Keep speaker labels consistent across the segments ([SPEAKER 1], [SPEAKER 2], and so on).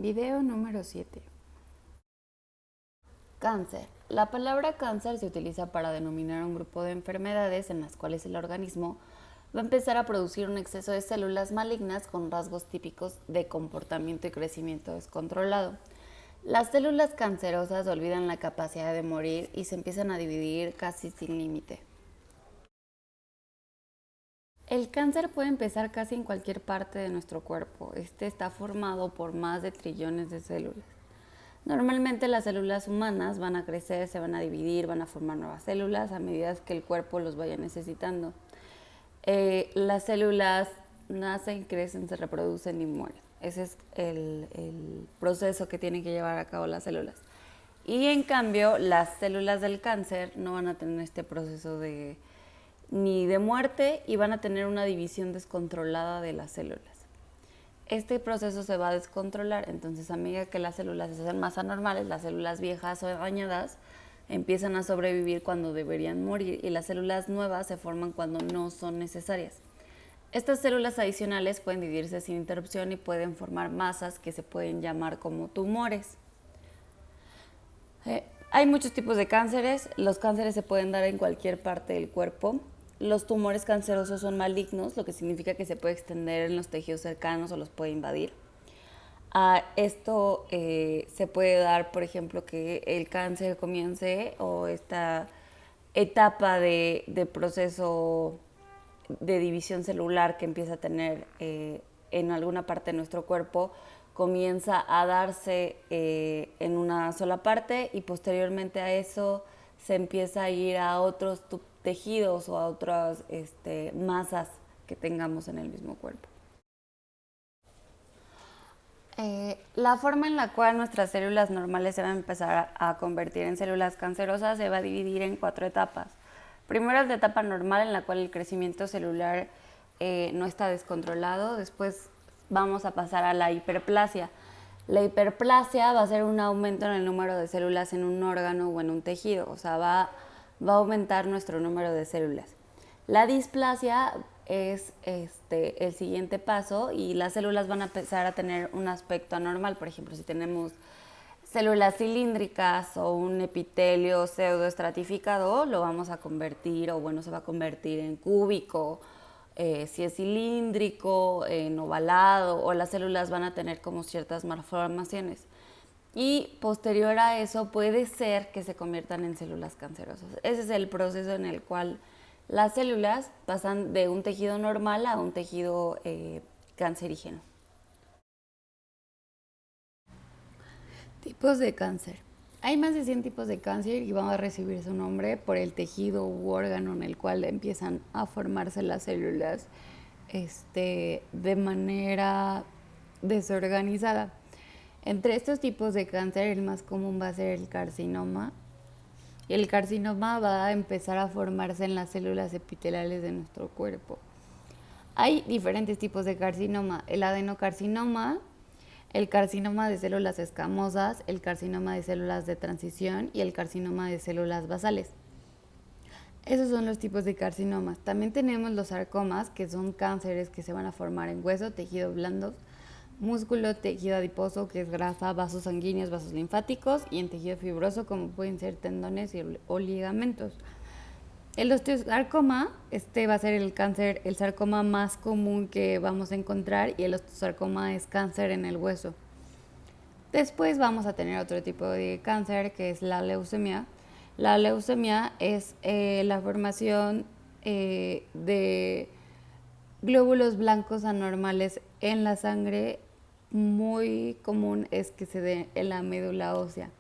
[SPEAKER 1] Video número 7. Cáncer. La palabra cáncer se utiliza para denominar un grupo de enfermedades en las cuales el organismo va a empezar a producir un exceso de células malignas con rasgos típicos de comportamiento y crecimiento descontrolado. Las células cancerosas olvidan la capacidad de morir y se empiezan a dividir casi sin límite. El cáncer puede empezar casi en cualquier parte de nuestro cuerpo. Este está formado por más de trillones de células. Normalmente las células humanas van a crecer, se van a dividir, van a formar nuevas células a medida que el cuerpo los vaya necesitando. Las células nacen, crecen, se reproducen y mueren. Ese es el proceso que tienen que llevar a cabo las células. Y en cambio, las células del cáncer no van a tener este proceso ni de muerte y van a tener una división descontrolada de las células. Este proceso se va a descontrolar, entonces a medida que las células se hacen más anormales, las células viejas o dañadas empiezan a sobrevivir cuando deberían morir y las células nuevas se forman cuando no son necesarias. Estas células adicionales pueden dividirse sin interrupción y pueden formar masas que se pueden llamar como tumores. Hay muchos tipos de cánceres. Los cánceres se pueden dar en cualquier parte del cuerpo. Los tumores cancerosos son malignos, lo que significa que se puede extender en los tejidos cercanos o los puede invadir. Esto se puede dar, por ejemplo, que el cáncer comience o esta etapa de proceso de división celular que empieza a tener en alguna parte de nuestro cuerpo, comienza a darse en una sola parte y posteriormente a eso se empieza a ir a otros tejidos o a otras masas que tengamos en el mismo cuerpo. La forma en la cual nuestras células normales se van a empezar a convertir en células cancerosas se va a dividir en 4 etapas. Primero es la etapa normal en la cual el crecimiento celular no está descontrolado. Después vamos a pasar a la hiperplasia. La hiperplasia va a ser un aumento en el número de células en un órgano o en un tejido, o sea, va a aumentar nuestro número de células. La displasia es el siguiente paso y las células van a empezar a tener un aspecto anormal. Por ejemplo, si tenemos células cilíndricas o un epitelio pseudoestratificado, lo vamos a convertir, o bueno, se va a convertir en cúbico. Si es cilíndrico, en ovalado, o las células van a tener como ciertas malformaciones. Y posterior a eso puede ser que se conviertan en células cancerosas. Ese es el proceso en el cual las células pasan de un tejido normal a un tejido cancerígeno. Tipos de cáncer. Hay más de 100 tipos de cáncer y van a recibir su nombre por el tejido u órgano en el cual empiezan a formarse las células de manera desorganizada. Entre estos tipos de cáncer, el más común va a ser el carcinoma. Y el carcinoma va a empezar a formarse en las células epiteliales de nuestro cuerpo. Hay diferentes tipos de carcinoma. El adenocarcinoma, el carcinoma de células escamosas, el carcinoma de células de transición y el carcinoma de células basales. Esos son los tipos de carcinomas. También tenemos los sarcomas, que son cánceres que se van a formar en hueso, tejidos blandos, músculo, tejido adiposo, que es grasa, vasos sanguíneos, vasos linfáticos, y en tejido fibroso, como pueden ser tendones o ligamentos. El osteosarcoma, va a ser el sarcoma más común que vamos a encontrar, y el osteosarcoma es cáncer en el hueso. Después vamos a tener otro tipo de cáncer, que es la leucemia. La leucemia es la formación de glóbulos blancos anormales en la sangre. Muy común es que se dé en la médula ósea.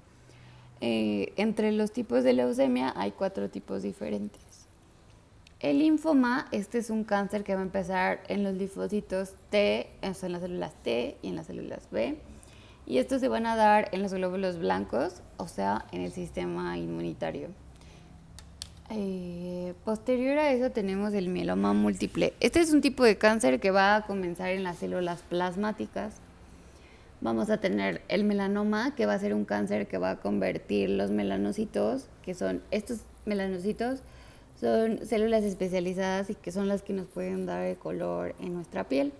[SPEAKER 1] Entre los tipos de leucemia hay 4 tipos diferentes. El linfoma, es un cáncer que va a empezar en los linfocitos T, o sea, en las células T y en las células B. Y estos se van a dar en los glóbulos blancos, o sea, en el sistema inmunitario. Posterior a eso tenemos el mieloma múltiple. Este es un tipo de cáncer que va a comenzar en las células plasmáticas. Vamos a tener el melanoma, que va a ser un cáncer que va a convertir los melanocitos, que son estos melanocitos, son células especializadas y que son las que nos pueden dar el color en nuestra piel.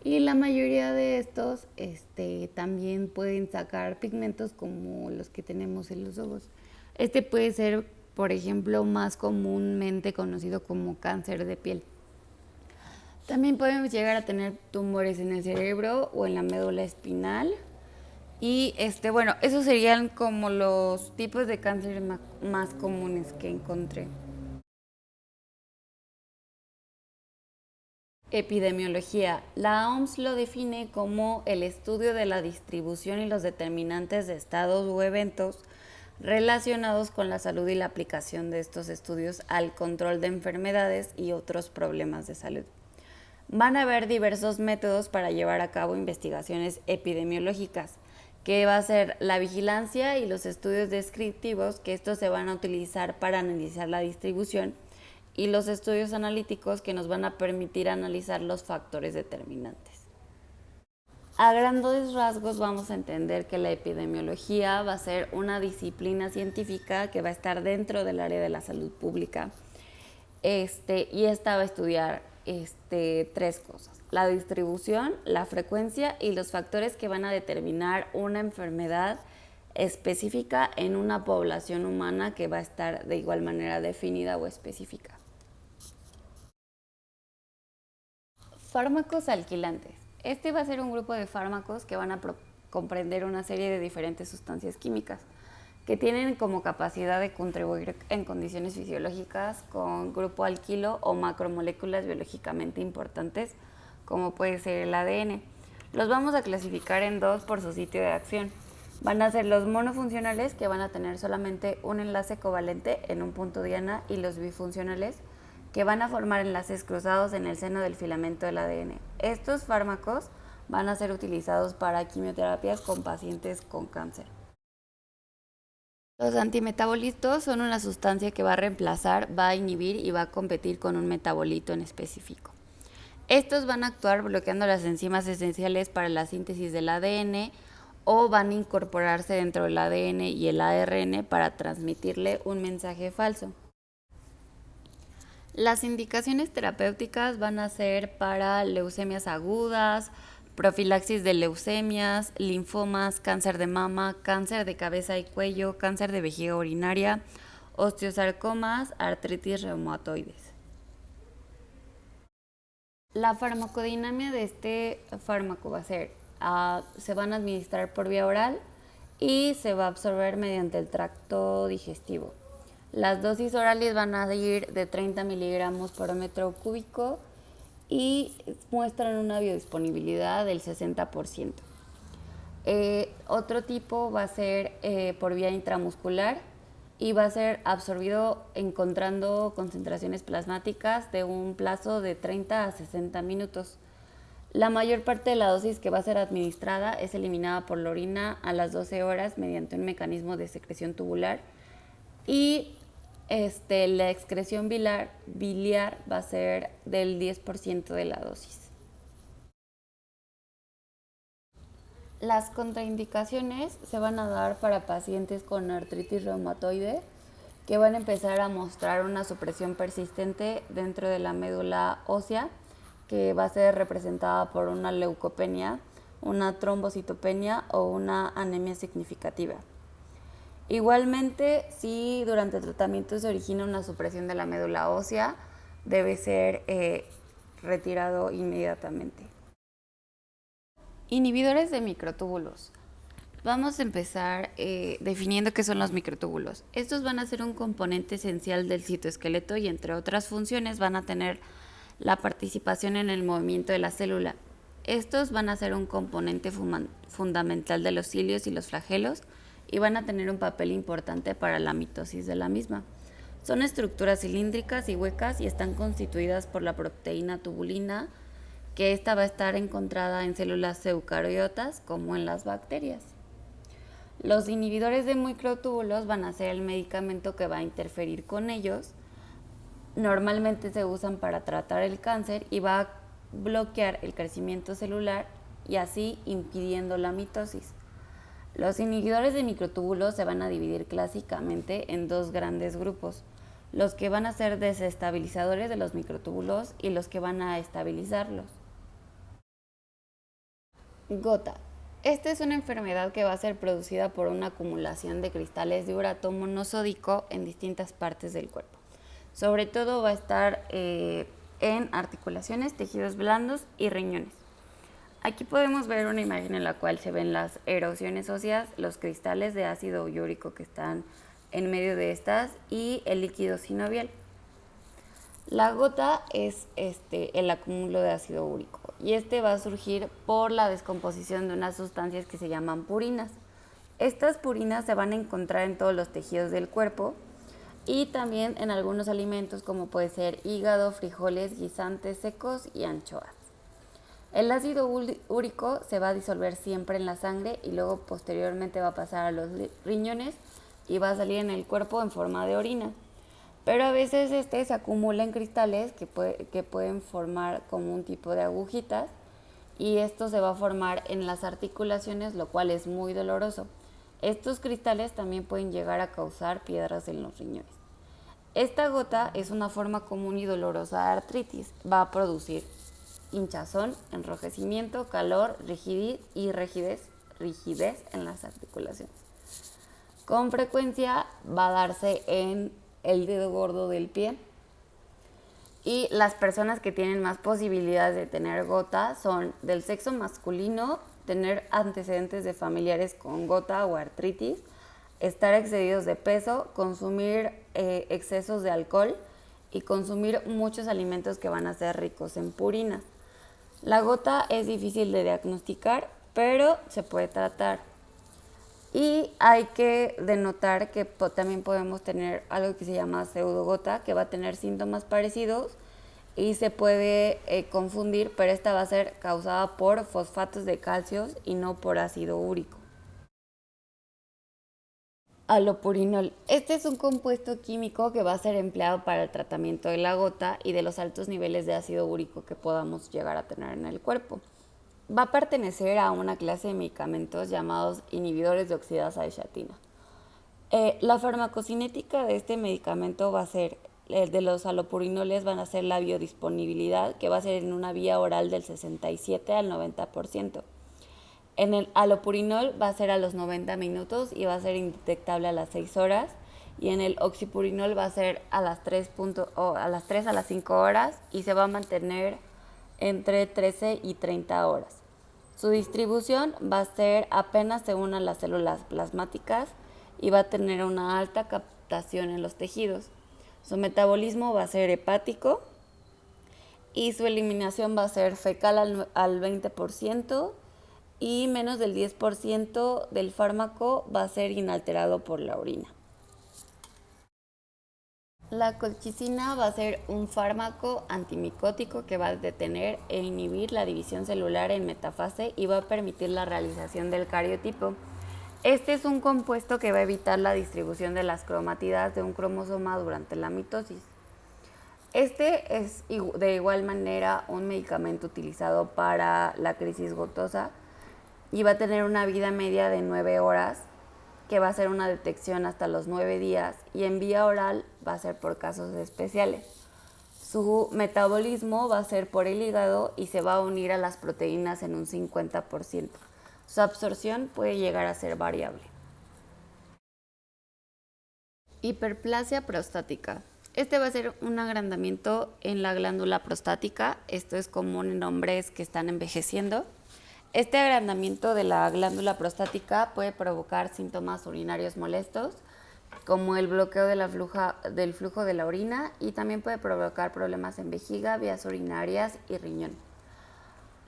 [SPEAKER 1] Y la mayoría de estos también pueden sacar pigmentos como los que tenemos en los ojos. Este puede ser, por ejemplo, más comúnmente conocido como cáncer de piel. También podemos llegar a tener tumores en el cerebro o en la médula espinal. Y bueno, esos serían como los tipos de cáncer más comunes que encontré. Epidemiología. La OMS lo define como el estudio de la distribución y los determinantes de estados o eventos relacionados con la salud y la aplicación de estos estudios al control de enfermedades y otros problemas de salud. Van a haber diversos métodos para llevar a cabo investigaciones epidemiológicas, que va a ser la vigilancia y los estudios descriptivos, que estos se van a utilizar para analizar la distribución, y los estudios analíticos, que nos van a permitir analizar los factores determinantes. A grandes rasgos vamos a entender que la epidemiología va a ser una disciplina científica que va a estar dentro del área de la salud pública, y esta va a estudiar tres cosas: la distribución, la frecuencia y los factores que van a determinar una enfermedad específica en una población humana que va a estar de igual manera definida o específica. Fármacos alquilantes. Este va a ser un grupo de fármacos que van a comprender una serie de diferentes sustancias químicas que tienen como capacidad de contribuir en condiciones fisiológicas con grupo alquilo o macromoléculas biológicamente importantes, como puede ser el ADN. Los vamos a clasificar en dos por su sitio de acción. Van a ser los monofuncionales, que van a tener solamente un enlace covalente en un punto diana, y los bifuncionales, que van a formar enlaces cruzados en el seno del filamento del ADN. Estos fármacos van a ser utilizados para quimioterapias con pacientes con cáncer. Los antimetabolitos son una sustancia que va a reemplazar, va a inhibir y va a competir con un metabolito en específico. Estos van a actuar bloqueando las enzimas esenciales para la síntesis del ADN, o van a incorporarse dentro del ADN y el ARN para transmitirle un mensaje falso. Las indicaciones terapéuticas van a ser para leucemias agudas, profilaxis de leucemias, linfomas, cáncer de mama, cáncer de cabeza y cuello, cáncer de vejiga urinaria, osteosarcomas, artritis reumatoides. La farmacodinámica de este fármaco va a ser, se van a administrar por vía oral y se va a absorber mediante el tracto digestivo. Las dosis orales van a ir de 30 miligramos por metro cúbico y muestran una biodisponibilidad del 60%. Otro tipo va a ser por vía intramuscular y va a ser absorbido encontrando concentraciones plasmáticas de un plazo de 30 a 60 minutos. La mayor parte de la dosis que va a ser administrada es eliminada por la orina a las 12 horas mediante un mecanismo de secreción tubular, y la excreción biliar va a ser del 10% de la dosis. Las contraindicaciones se van a dar para pacientes con artritis reumatoide que van a empezar a mostrar una supresión persistente dentro de la médula ósea, que va a ser representada por una leucopenia, una trombocitopenia o una anemia significativa. Igualmente, si durante el tratamiento se origina una supresión de la médula ósea, debe ser retirado inmediatamente. Inhibidores de microtúbulos. Vamos a empezar definiendo qué son los microtúbulos. Estos van a ser un componente esencial del citoesqueleto y, entre otras funciones, van a tener la participación en el movimiento de la célula. Estos van a ser un componente fundamental de los cilios y los flagelos y van a tener un papel importante para la mitosis de la misma. Son estructuras cilíndricas y huecas y están constituidas por la proteína tubulina, que esta va a estar encontrada en células eucariotas como en las bacterias. Los inhibidores de microtúbulos van a ser el medicamento que va a interferir con ellos. Normalmente se usan para tratar el cáncer y va a bloquear el crecimiento celular y así impidiendo la mitosis. Los inhibidores de microtúbulos se van a dividir clásicamente en dos grandes grupos: los que van a ser desestabilizadores de los microtúbulos y los que van a estabilizarlos. Gota. Esta es una enfermedad que va a ser producida por una acumulación de cristales de urato monosódico en distintas partes del cuerpo. Sobre todo va a estar en articulaciones, tejidos blandos y riñones. Aquí podemos ver una imagen en la cual se ven las erosiones óseas, los cristales de ácido úrico que están en medio de estas y el líquido sinovial. La gota es el acúmulo de ácido úrico y va a surgir por la descomposición de unas sustancias que se llaman purinas. Estas purinas se van a encontrar en todos los tejidos del cuerpo y también en algunos alimentos como puede ser hígado, frijoles, guisantes secos y anchoas. El ácido úrico se va a disolver siempre en la sangre y luego posteriormente va a pasar a los riñones y va a salir en el cuerpo en forma de orina. Pero a veces se acumula en cristales que pueden formar como un tipo de agujitas y esto se va a formar en las articulaciones, lo cual es muy doloroso. Estos cristales también pueden llegar a causar piedras en los riñones. Esta gota es una forma común y dolorosa de artritis. Va a producir hinchazón, enrojecimiento, calor, rigidez en las articulaciones. Con frecuencia va a darse en el dedo gordo del pie. Y las personas que tienen más posibilidades de tener gota son del sexo masculino, tener antecedentes de familiares con gota o artritis, estar excedidos de peso, consumir excesos de alcohol y consumir muchos alimentos que van a ser ricos en purinas. La gota es difícil de diagnosticar, pero se puede tratar. Y hay que denotar que también podemos tener algo que se llama pseudogota, que va a tener síntomas parecidos y se puede confundir, pero esta va a ser causada por fosfatos de calcio y no por ácido úrico. Alopurinol. Este es un compuesto químico que va a ser empleado para el tratamiento de la gota y de los altos niveles de ácido úrico que podamos llegar a tener en el cuerpo. Va a pertenecer a una clase de medicamentos llamados inhibidores de oxidasa de ciatina. La farmacocinética de este medicamento va a ser, de los alopurinoles van a ser la biodisponibilidad, que va a ser en una vía oral del 67 al 90%. En el alopurinol va a ser a los 90 minutos y va a ser indetectable a las 6 horas. Y en el oxipurinol va a ser a las 3 a las 5 horas y se va a mantener entre 13 y 30 horas. Su distribución va a ser apenas se unan las células plasmáticas y va a tener una alta captación en los tejidos. Su metabolismo va a ser hepático y su eliminación va a ser fecal al 20% y menos del 10% del fármaco va a ser inalterado por la orina. La colchicina va a ser un fármaco antimicótico que va a detener e inhibir la división celular en metafase y va a permitir la realización del cariotipo. Este es un compuesto que va a evitar la distribución de las cromatidas de un cromosoma durante la mitosis. Este es de igual manera un medicamento utilizado para la crisis gotosa y va a tener una vida media de 9 horas, que va a ser una detección hasta los 9 días y en vía oral va a ser por casos especiales. Su metabolismo va a ser por el hígado y se va a unir a las proteínas en un 50%. Su absorción puede llegar a ser variable. Hiperplasia prostática. Este va a ser un agrandamiento en la glándula prostática. Esto es común en hombres que están envejeciendo. Este agrandamiento de la glándula prostática puede provocar síntomas urinarios molestos, como el bloqueo del flujo de la orina, y también puede provocar problemas en vejiga, vías urinarias y riñón.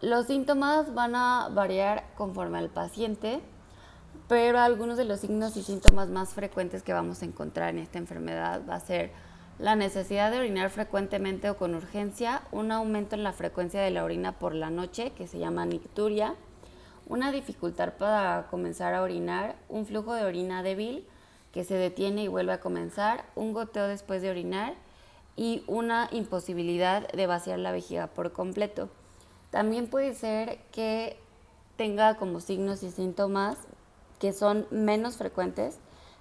[SPEAKER 1] Los síntomas van a variar conforme al paciente, pero algunos de los signos y síntomas más frecuentes que vamos a encontrar en esta enfermedad va a ser la necesidad de orinar frecuentemente o con urgencia, un aumento en la frecuencia de la orina por la noche, que se llama nicturia, una dificultad para comenzar a orinar, un flujo de orina débil que se detiene y vuelve a comenzar, un goteo después de orinar y una imposibilidad de vaciar la vejiga por completo. También puede ser que tenga como signos y síntomas que son menos frecuentes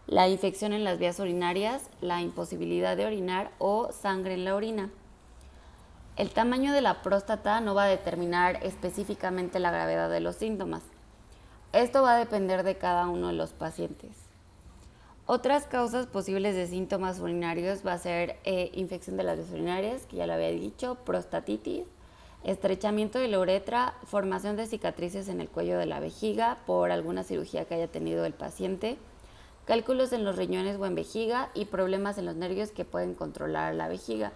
[SPEAKER 1] la infección en las vías urinarias, la imposibilidad de orinar o sangre en la orina. El tamaño de la próstata no va a determinar específicamente la gravedad de los síntomas. Esto va a depender de cada uno de los pacientes. Otras causas posibles de síntomas urinarios va a ser infección de las vías urinarias, que ya lo había dicho, prostatitis, estrechamiento de la uretra, formación de cicatrices en el cuello de la vejiga por alguna cirugía que haya tenido el paciente, cálculos en los riñones o en vejiga y problemas en los nervios que pueden controlar la vejiga.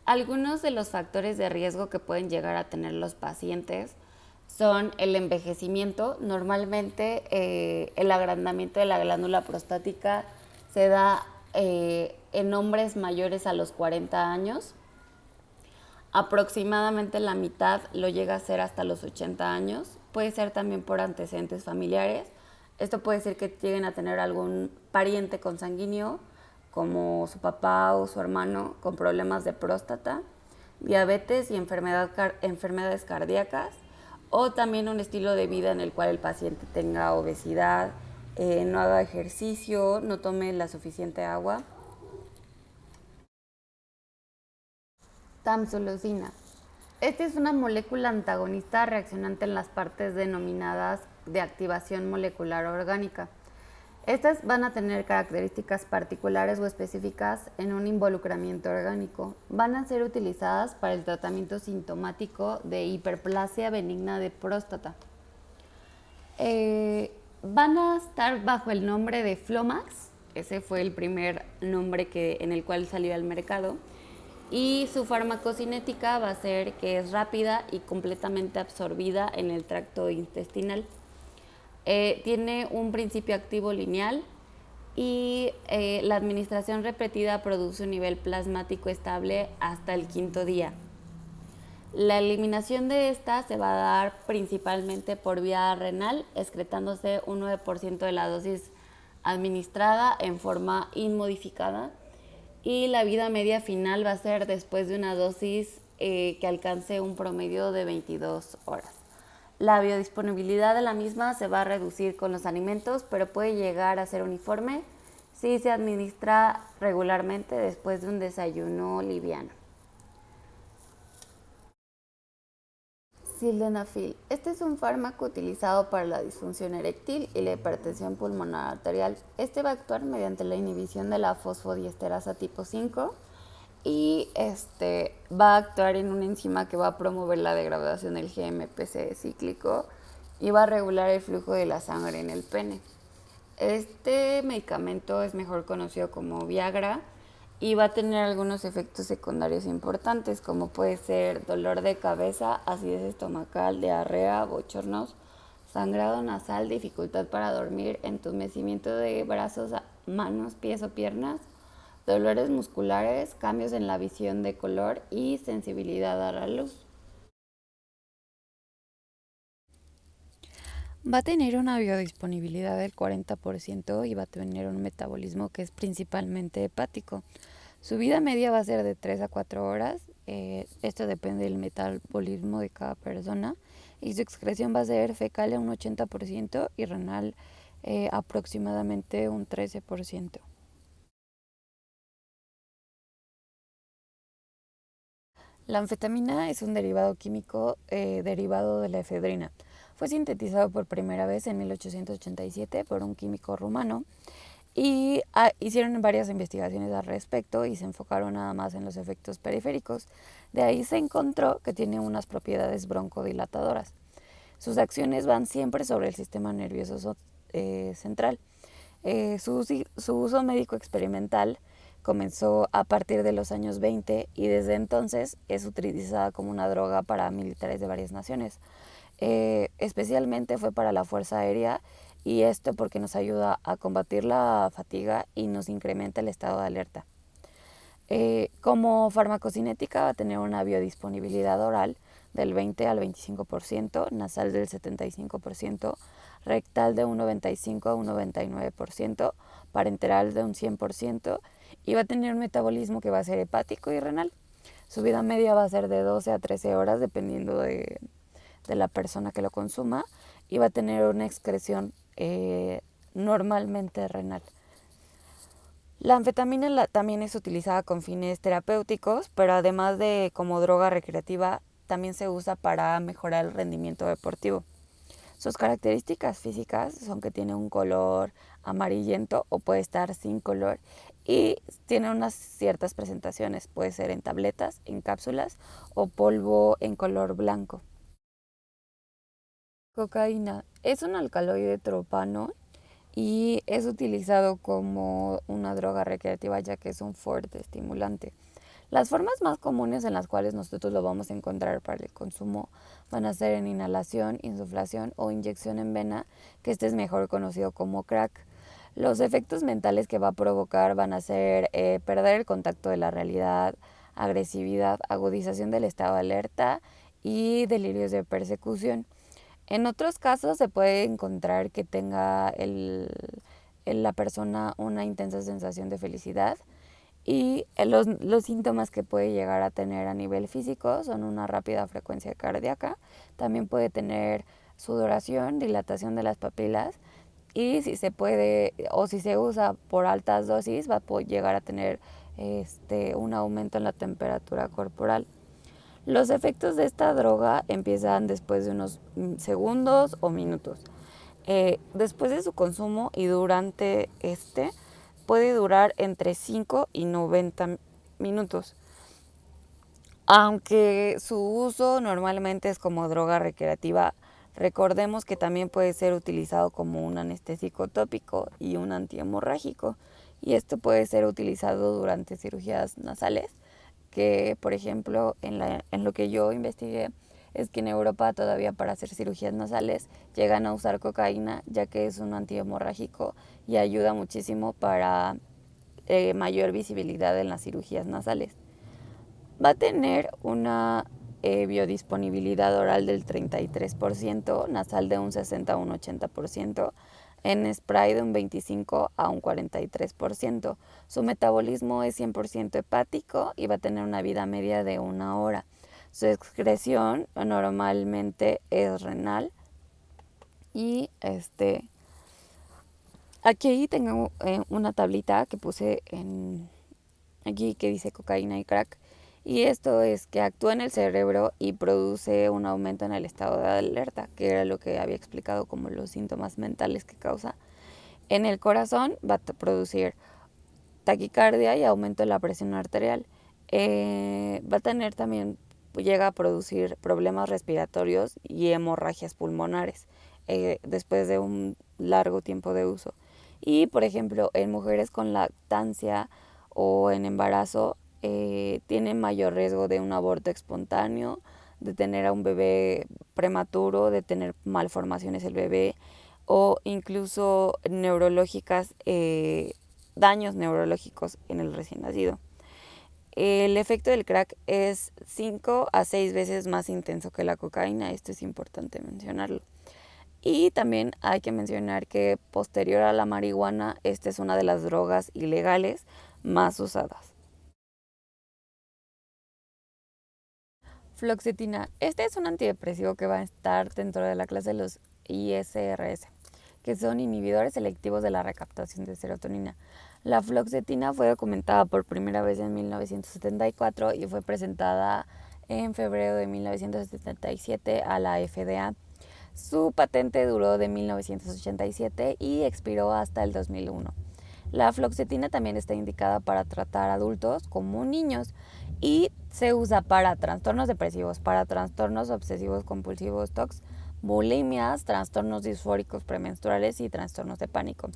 [SPEAKER 1] Algunos de los factores de riesgo que pueden llegar a tener los pacientes son el envejecimiento. Normalmente el agrandamiento de la glándula prostática se da en hombres mayores a los 40 años. Aproximadamente la mitad lo llega a ser hasta los 80 años. Puede ser también por antecedentes familiares. Esto puede ser que lleguen a tener algún pariente consanguíneo, como su papá o su hermano, con problemas de próstata, diabetes y enfermedades cardíacas, o también un estilo de vida en el cual el paciente tenga obesidad, no haga ejercicio, no tome la suficiente agua. Tamsulosina. Esta es una molécula antagonista reaccionante en las partes denominadas de activación molecular orgánica. Estas van a tener características particulares o específicas en un involucramiento orgánico. Van a ser utilizadas para el tratamiento sintomático de hiperplasia benigna de próstata. Van a estar bajo el nombre de Flomax. Ese fue el primer nombre en el cual salió al mercado. Y su farmacocinética va a ser que es rápida y completamente absorbida en el tracto intestinal. Tiene un principio activo lineal y la administración repetida produce un nivel plasmático estable hasta el 5.º día. La eliminación de esta se va a dar principalmente por vía renal, excretándose un 9% de la dosis administrada en forma inmodificada, y la vida media final va a ser después de una dosis que alcance un promedio de 22 horas. La biodisponibilidad de la misma se va a reducir con los alimentos, pero puede llegar a ser uniforme si se administra regularmente después de un desayuno liviano. Sildenafil. Este es un fármaco utilizado para la disfunción eréctil y la hipertensión pulmonar arterial. Este va a actuar mediante la inhibición de la fosfodiesterasa tipo 5 y va a actuar en una enzima que va a promover la degradación del GMPC cíclico y va a regular el flujo de la sangre en el pene. Este medicamento es mejor conocido como Viagra y va a tener algunos efectos secundarios importantes, como puede ser dolor de cabeza, acidez estomacal, diarrea, bochornos, sangrado nasal, dificultad para dormir, entumecimiento de brazos, manos, pies o piernas, dolores musculares, cambios en la visión de color y sensibilidad a la luz. Va a tener una biodisponibilidad del 40% y va a tener un metabolismo que es principalmente hepático. Su vida media va a ser de 3 a 4 horas. Esto depende del metabolismo de cada persona. Y su excreción va a ser fecal en un 80% y renal aproximadamente un 13%. La anfetamina es un derivado químico derivado de la efedrina. Fue sintetizado por primera vez en 1887 por un químico rumano y hicieron varias investigaciones al respecto y se enfocaron nada más en los efectos periféricos. De ahí se encontró que tiene unas propiedades broncodilatadoras. Sus acciones van siempre sobre el sistema nervioso central. Su uso médico experimental comenzó a partir de los años 20 y desde entonces es utilizada como una droga para militares de varias naciones. Especialmente fue para la Fuerza Aérea, y esto porque nos ayuda a combatir la fatiga y nos incrementa el estado de alerta. Como farmacocinética va a tener una biodisponibilidad oral del 20 al 25%, nasal del 75%, rectal de un 95 a un 99%, parenteral de un 100%, y va a tener un metabolismo que va a ser hepático y renal. Su vida media va a ser de 12 a 13 horas dependiendo de la persona que lo consuma, y va a tener una excreción normalmente renal. La anfetamina también es utilizada con fines terapéuticos, pero además de como droga recreativa, también se usa para mejorar el rendimiento deportivo. Sus características físicas son que tiene un color amarillento o puede estar sin color y tiene unas ciertas presentaciones, puede ser en tabletas, en cápsulas o polvo en color blanco. Cocaína es un alcaloide tropano y es utilizado como una droga recreativa ya que es un fuerte estimulante. Las formas más comunes en las cuales nosotros lo vamos a encontrar para el consumo van a ser en inhalación, insuflación o inyección en vena, que este es mejor conocido como crack. Los efectos mentales que va a provocar van a ser perder el contacto de la realidad, agresividad, agudización del estado de alerta y delirios de persecución. En otros casos se puede encontrar que tenga la persona una intensa sensación de felicidad y los síntomas que puede llegar a tener a nivel físico son una rápida frecuencia cardíaca, también puede tener sudoración, dilatación de las papilas y si se puede o si se usa por altas dosis va a llegar a tener un aumento en la temperatura corporal. Los efectos de esta droga empiezan después de unos segundos o minutos. Después de su consumo y durante puede durar entre 5 y 90 minutos. Aunque su uso normalmente es como droga recreativa, recordemos que también puede ser utilizado como un anestésico tópico y un antihemorrágico. Y esto puede ser utilizado durante cirugías nasales, que por ejemplo en lo que yo investigué es que en Europa todavía para hacer cirugías nasales llegan a usar cocaína ya que es un antihemorrágico y ayuda muchísimo para mayor visibilidad en las cirugías nasales. Va a tener una biodisponibilidad oral del 33%, nasal de un 60 a un 80%, en spray de un 25 a un 43%. Su metabolismo es 100% hepático y va a tener una vida media de 1 hora. Su excreción normalmente es renal y aquí tengo una tablita que puse aquí que dice cocaína y crack. Y esto es que actúa en el cerebro y produce un aumento en el estado de alerta, que era lo que había explicado como los síntomas mentales que causa. En el corazón va a producir taquicardia y aumento de la presión arterial. Va a tener también, llega a producir problemas respiratorios y hemorragias pulmonares después de un largo tiempo de uso. Y, por ejemplo, en mujeres con lactancia o en embarazo, tienen mayor riesgo de un aborto espontáneo, de tener a un bebé prematuro, de tener malformaciones el bebé o incluso neurológicas, daños neurológicos en el recién nacido. El efecto del crack es 5 a 6 veces más intenso que la cocaína, esto es importante mencionarlo. Y también hay que mencionar que posterior a la marihuana, esta es una de las drogas ilegales más usadas. Fluoxetina. Este es un antidepresivo que va a estar dentro de la clase de los ISRS, que son inhibidores selectivos de la recaptación de serotonina. La fluoxetina fue documentada por primera vez en 1974 y fue presentada en febrero de 1977 a la FDA. Su patente duró de 1987 y expiró hasta el 2001. La fluoxetina también está indicada para tratar adultos como niños y se usa para trastornos depresivos, para trastornos obsesivos compulsivos TOC, bulimias, trastornos disfóricos premenstruales y trastornos de pánico.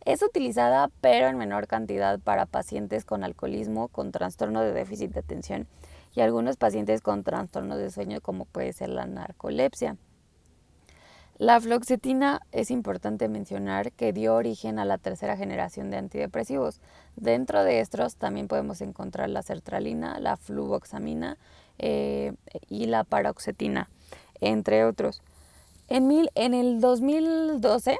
[SPEAKER 1] Es utilizada pero en menor cantidad para pacientes con alcoholismo, con trastorno de déficit de atención y algunos pacientes con trastornos de sueño como puede ser la narcolepsia. La fluoxetina es importante mencionar que dio origen a la tercera generación de antidepresivos. Dentro de estos también podemos encontrar la sertralina, la fluvoxamina y la paroxetina, entre otros. En el 2012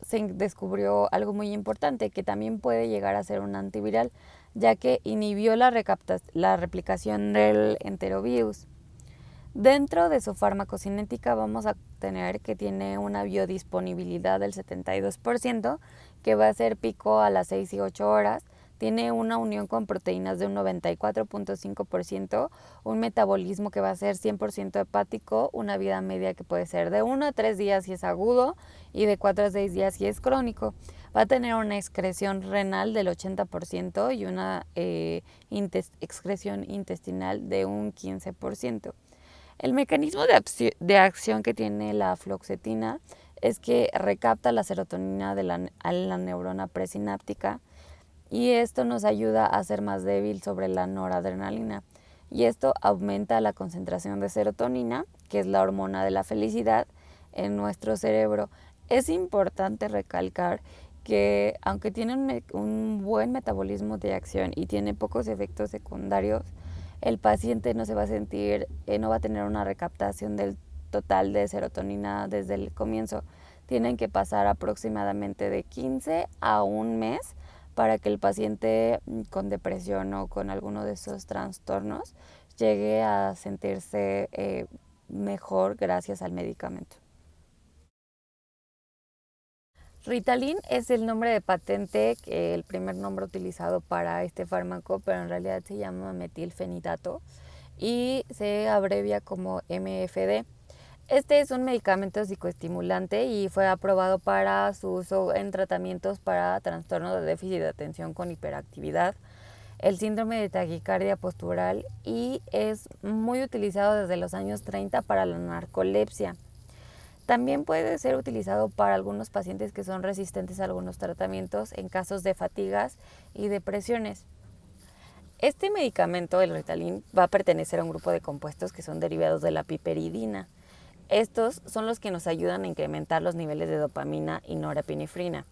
[SPEAKER 1] se descubrió algo muy importante que también puede llegar a ser un antiviral, ya que inhibió la replicación del enterovirus. Dentro de su farmacocinética vamos a tener que tiene una biodisponibilidad del 72%, que va a ser pico a las 6 y 8 horas, Tiene una unión con proteínas de un 94.5%, un metabolismo que va a ser 100% hepático, una vida media que puede ser de 1 a 3 días si es agudo y de 4 a 6 días si es crónico. Va a tener una excreción renal del 80% y una excreción intestinal de un 15%. El mecanismo de acción que tiene la fluoxetina es que recapta la serotonina de a la neurona presináptica y esto nos ayuda a ser más débil sobre la noradrenalina. Y esto aumenta la concentración de serotonina, que es la hormona de la felicidad, en nuestro cerebro. Es importante recalcar que aunque tiene un buen metabolismo de acción y tiene pocos efectos secundarios, el paciente no se va a sentir, no va a tener una recaptación del total de serotonina desde el comienzo. Tienen que pasar aproximadamente de 15 a un mes para que el paciente con depresión o con alguno de esos trastornos llegue a sentirse mejor gracias al medicamento. Ritalin es el nombre de patente, el primer nombre utilizado para este fármaco, pero en realidad se llama metilfenidato y se abrevia como MFD. Este es un medicamento psicoestimulante y fue aprobado para su uso en tratamientos para trastornos de déficit de atención con hiperactividad, el síndrome de taquicardia postural y es muy utilizado desde los años 30 para la narcolepsia. También puede ser utilizado para algunos pacientes que son resistentes a algunos tratamientos en casos de fatigas y depresiones. Este medicamento, el Ritalin, va a pertenecer a un grupo de compuestos que son derivados de la piperidina. Estos son los que nos ayudan a incrementar los niveles de dopamina y norepinefrina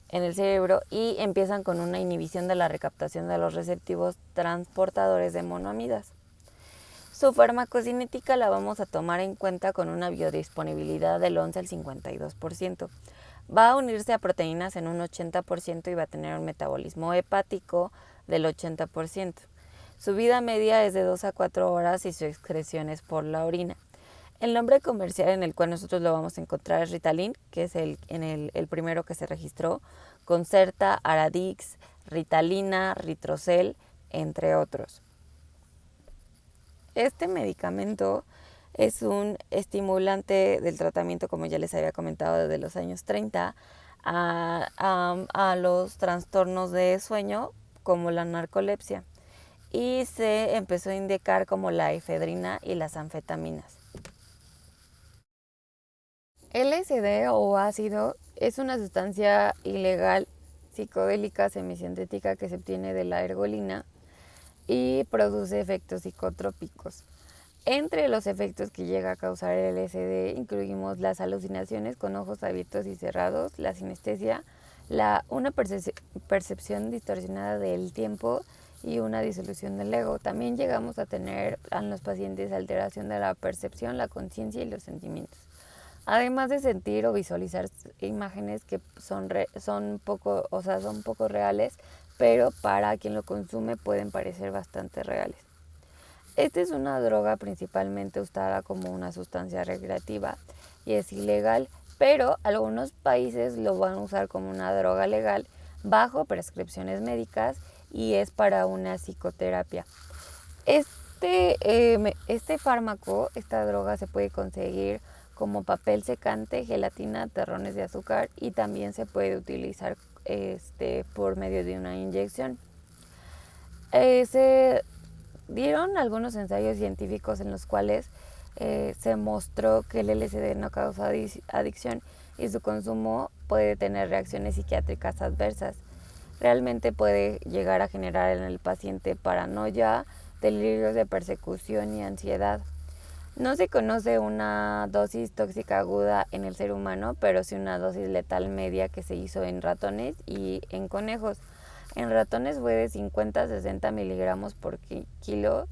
[SPEAKER 1] en el cerebro y empiezan con una inhibición de la recaptación de los receptivos transportadores de monoamidas. Su farmacocinética la vamos a tomar en cuenta con una biodisponibilidad del 11 al 52%. Va a unirse a proteínas en un 80% y va a tener un metabolismo hepático del 80%. Su vida media es de 2 a 4 horas y su excreción es por la orina. El nombre comercial en el cual nosotros lo vamos a encontrar es Ritalin, que es el primero que se registró, Concerta, Aradix, Ritalina, Ritrocel, entre otros. Este medicamento es un estimulante del tratamiento, como ya les había comentado, desde los años 30 a los trastornos de sueño como la narcolepsia y se empezó a indicar como la efedrina y las anfetaminas. LSD o ácido es una sustancia ilegal psicodélica semisintética que se obtiene de la ergolina y produce efectos psicotrópicos. Entre los efectos que llega a causar el LSD incluimos las alucinaciones con ojos abiertos y cerrados, la sinestesia, una percepción distorsionada del tiempo y una disolución del ego. También llegamos a tener en los pacientes alteración de la percepción, la conciencia y los sentimientos. Además de sentir o visualizar imágenes que son poco reales, pero para quien lo consume pueden parecer bastante reales. Esta es una droga principalmente usada como una sustancia recreativa y es ilegal, pero algunos países lo van a usar como una droga legal bajo prescripciones médicas y es para una psicoterapia. Este fármaco, esta droga se puede conseguir como papel secante, gelatina, terrones de azúcar y también se puede utilizar por medio de una inyección. Se dieron algunos ensayos científicos en los cuales se mostró que el LSD no causa adicción y su consumo puede tener reacciones psiquiátricas adversas. Realmente puede llegar a generar en el paciente paranoia, delirios de persecución y ansiedad. No se conoce una dosis tóxica aguda en el ser humano, pero sí una dosis letal media que se hizo en ratones y en conejos. En ratones fue de 50 a 60 miligramos por kilo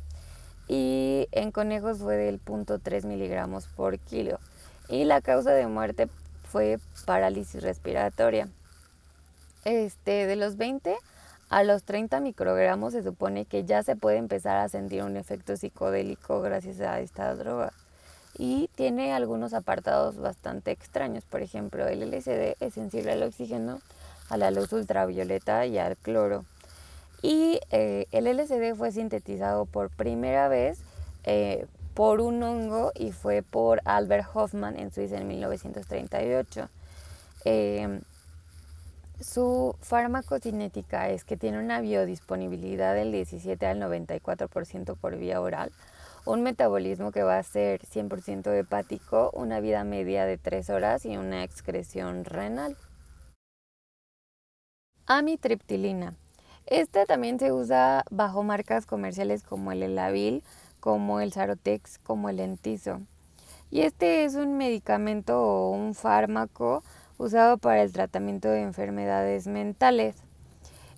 [SPEAKER 1] y en conejos fue del 0.3 miligramos por kilo. Y la causa de muerte fue parálisis respiratoria. De los 20 a los 30 microgramos se supone que ya se puede empezar a sentir un efecto psicodélico gracias a esta droga. Y tiene algunos apartados bastante extraños. Por ejemplo, el LSD es sensible al oxígeno, a la luz ultravioleta y al cloro. Y el LSD fue sintetizado por primera vez por un hongo y fue por Albert Hofmann en Suiza en 1938. Su farmacocinética es que tiene una biodisponibilidad del 17 al 94% por vía oral, un metabolismo que va a ser 100% hepático, una vida media de 3 horas y una excreción renal. Amitriptilina. Esta también se usa bajo marcas comerciales como el Elavil, como el Sarotex, como el Entizo. Y este es un medicamento o un fármaco usado para el tratamiento de enfermedades mentales.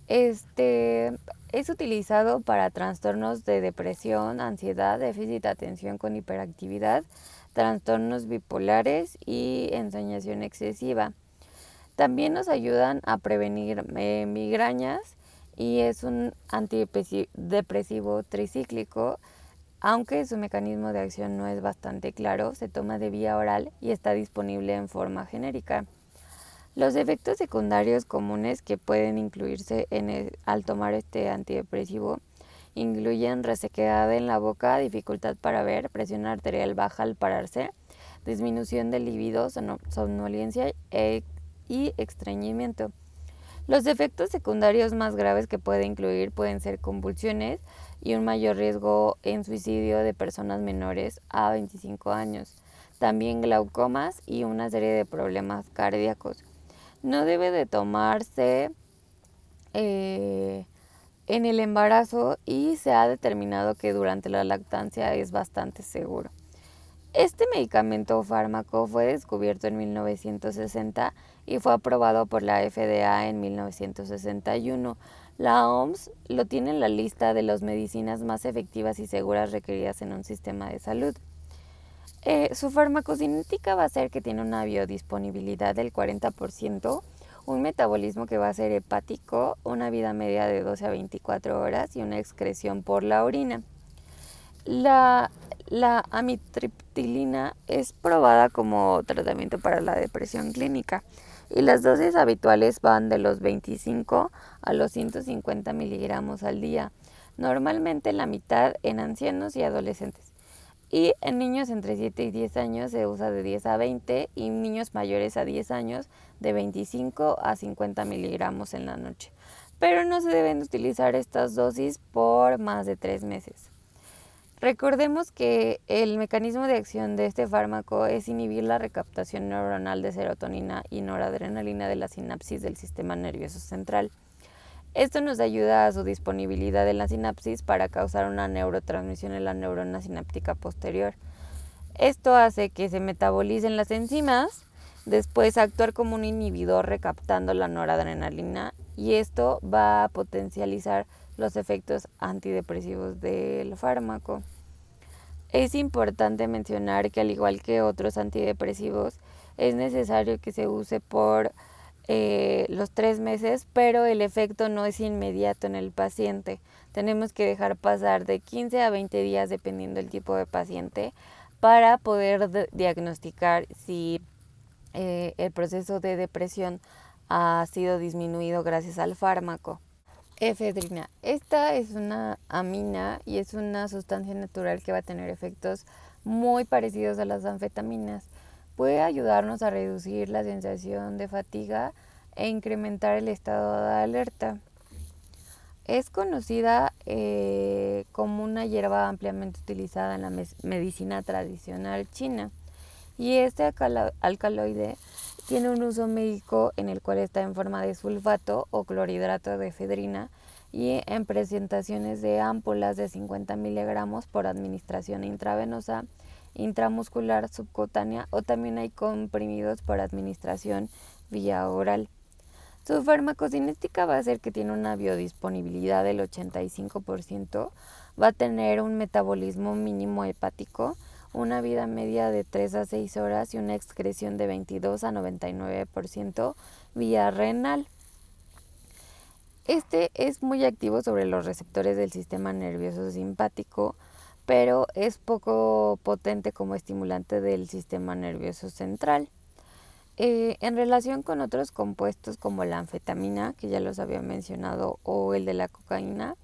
[SPEAKER 1] Este es utilizado para trastornos de depresión, ansiedad, déficit de atención con hiperactividad, trastornos bipolares y ensoñación excesiva. También nos ayudan a prevenir migrañas y es un antidepresivo tricíclico, aunque su mecanismo de acción no es bastante claro. Se toma de vía oral y está disponible en forma genérica. Los efectos secundarios comunes que pueden incluirse al tomar este antidepresivo incluyen resequedad en la boca, dificultad para ver, presión arterial baja al pararse, disminución del libido, somnolencia y estreñimiento. Los efectos secundarios más graves que puede incluir pueden ser convulsiones y un mayor riesgo en suicidio de personas menores a 25 años. También glaucomas y una serie de problemas cardíacos. No debe de tomarse en el embarazo y se ha determinado que durante la lactancia es bastante seguro. Este medicamento o fármaco fue descubierto en 1960 y fue aprobado por la FDA en 1961. La OMS lo tiene en la lista de las medicinas más efectivas y seguras requeridas en un sistema de salud. Su farmacocinética va a ser que tiene una biodisponibilidad del 40%, un metabolismo que va a ser hepático, una vida media de 12 a 24 horas y una excreción por la orina. La amitriptilina es probada como tratamiento para la depresión clínica y las dosis habituales van de los 25 a los 150 miligramos al día, normalmente la mitad en ancianos y adolescentes. Y en niños entre 7 y 10 años se usa de 10 a 20 y niños mayores a 10 años de 25 a 50 miligramos en la noche. Pero no se deben utilizar estas dosis por más de 3 meses. Recordemos que el mecanismo de acción de este fármaco es inhibir la recaptación neuronal de serotonina y noradrenalina de la sinapsis del sistema nervioso central. Esto nos ayuda a su disponibilidad en la sinapsis para causar una neurotransmisión en la neurona sináptica posterior. Esto hace que se metabolicen las enzimas, después actuar como un inhibidor recaptando la noradrenalina y esto va a potencializar los efectos antidepresivos del fármaco. Es importante mencionar que al igual que otros antidepresivos, es necesario que se use por los 3 meses, pero el efecto no es inmediato en el paciente. Tenemos que dejar pasar de 15 a 20 días dependiendo del tipo de paciente para poder diagnosticar si el proceso de depresión ha sido disminuido gracias al fármaco. Efedrina. Esta es una amina y es una sustancia natural que va a tener efectos muy parecidos a las anfetaminas. Puede ayudarnos a reducir la sensación de fatiga e incrementar el estado de alerta. Es conocida como una hierba ampliamente utilizada en la medicina tradicional china y este alcaloide tiene un uso médico en el cual está en forma de sulfato o clorhidrato de efedrina y en presentaciones de ámpulas de 50 miligramos por administración intravenosa, intramuscular, subcutánea o también hay comprimidos por administración vía oral. Su farmacocinética va a ser que tiene una biodisponibilidad del 85%, va a tener un metabolismo mínimo hepático, una vida media de 3 a 6 horas y una excreción de 22 a 99% vía renal. Este es muy activo sobre los receptores del sistema nervioso simpático, pero es poco potente como estimulante del sistema nervioso central. En relación con otros compuestos como la anfetamina, que ya los había mencionado, o el de la cocaína,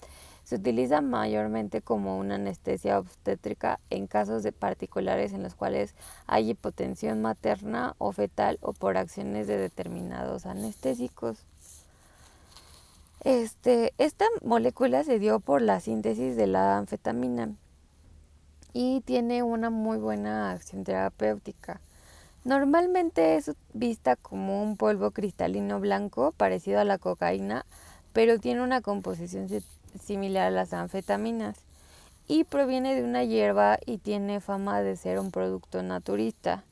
[SPEAKER 1] se utiliza mayormente como una anestesia obstétrica en casos de particulares en los cuales hay hipotensión materna o fetal o por acciones de determinados anestésicos. Esta molécula se dio por la síntesis de la anfetamina y tiene una muy buena acción terapéutica. Normalmente es vista como un polvo cristalino blanco parecido a la cocaína, pero tiene una composición similar a las anfetaminas y proviene de una hierba y tiene fama de ser un producto naturista.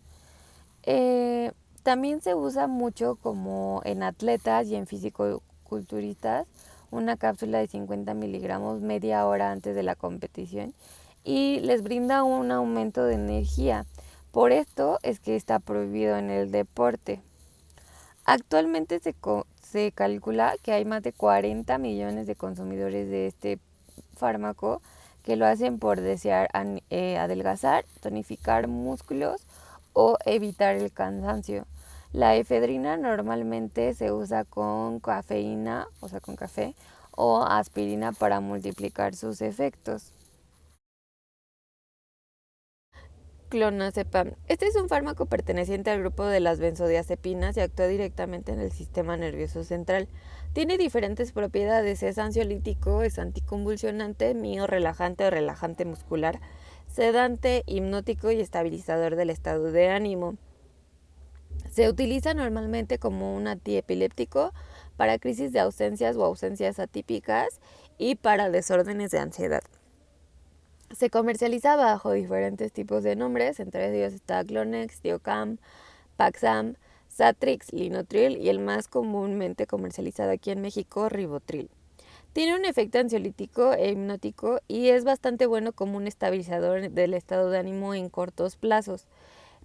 [SPEAKER 1] También se usa mucho como en atletas y en fisicoculturistas, una cápsula de 50 miligramos media hora antes de la competición y les brinda un aumento de energía. Por esto es que está prohibido en el deporte. Actualmente se calcula que hay más de 40 millones de consumidores de este fármaco que lo hacen por desear adelgazar, tonificar músculos o evitar el cansancio. La efedrina normalmente se usa con cafeína, o sea, con café, o aspirina para multiplicar sus efectos. Clonazepam. Este es un fármaco perteneciente al grupo de las benzodiazepinas y actúa directamente en el sistema nervioso central. Tiene diferentes propiedades, es ansiolítico, es anticonvulsionante, miorrelajante o relajante muscular, sedante, hipnótico y estabilizador del estado de ánimo. Se utiliza normalmente como un antiepiléptico para crisis de ausencias o ausencias atípicas y para desórdenes de ansiedad. Se comercializa bajo diferentes tipos de nombres, entre ellos está Clonex, Diocam, Paxam, Satrix, Linotril y el más comúnmente comercializado aquí en México, Ribotril. Tiene un efecto ansiolítico e hipnótico y es bastante bueno como un estabilizador del estado de ánimo en cortos plazos,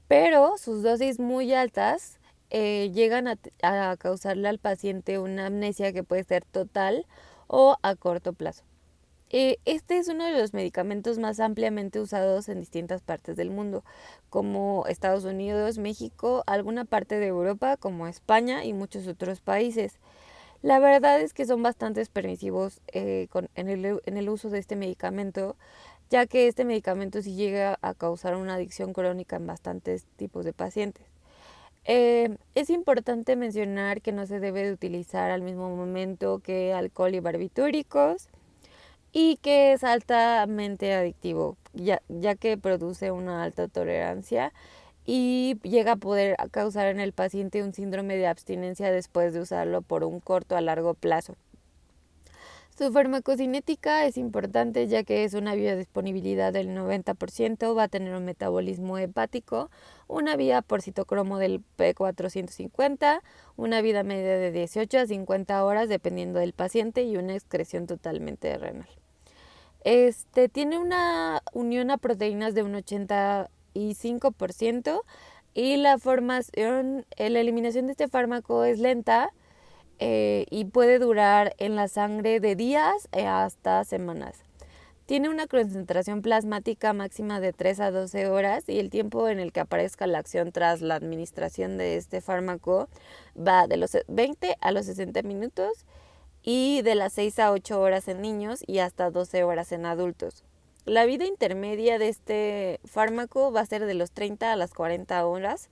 [SPEAKER 1] pero sus dosis muy altas llegan a causarle al paciente una amnesia que puede ser total o a corto plazo. Este es uno de los medicamentos más ampliamente usados en distintas partes del mundo, como Estados Unidos, México, alguna parte de Europa, como España y muchos otros países. La verdad es que son bastante permisivos en el uso de este medicamento, ya que este medicamento sí llega a causar una adicción crónica en bastantes tipos de pacientes. Es importante mencionar que no se debe de utilizar al mismo momento que alcohol y barbitúricos y que es altamente adictivo, ya que produce una alta tolerancia y llega a poder causar en el paciente un síndrome de abstinencia después de usarlo por un corto a largo plazo. Su farmacocinética es importante ya que es una biodisponibilidad del 90%, va a tener un metabolismo hepático, una vía por citocromo del P450, una vida media de 18 a 50 horas dependiendo del paciente y una excreción totalmente renal. Tiene una unión a proteínas de un 85% y la eliminación de este fármaco es lenta y puede durar en la sangre de días hasta semanas. Tiene una concentración plasmática máxima de 3 a 12 horas y el tiempo en el que aparezca la acción tras la administración de este fármaco va de los 20 a los 60 minutos y de las 6 a 8 horas en niños y hasta 12 horas en adultos. La vida intermedia de este fármaco va a ser de los 30 a las 40 horas,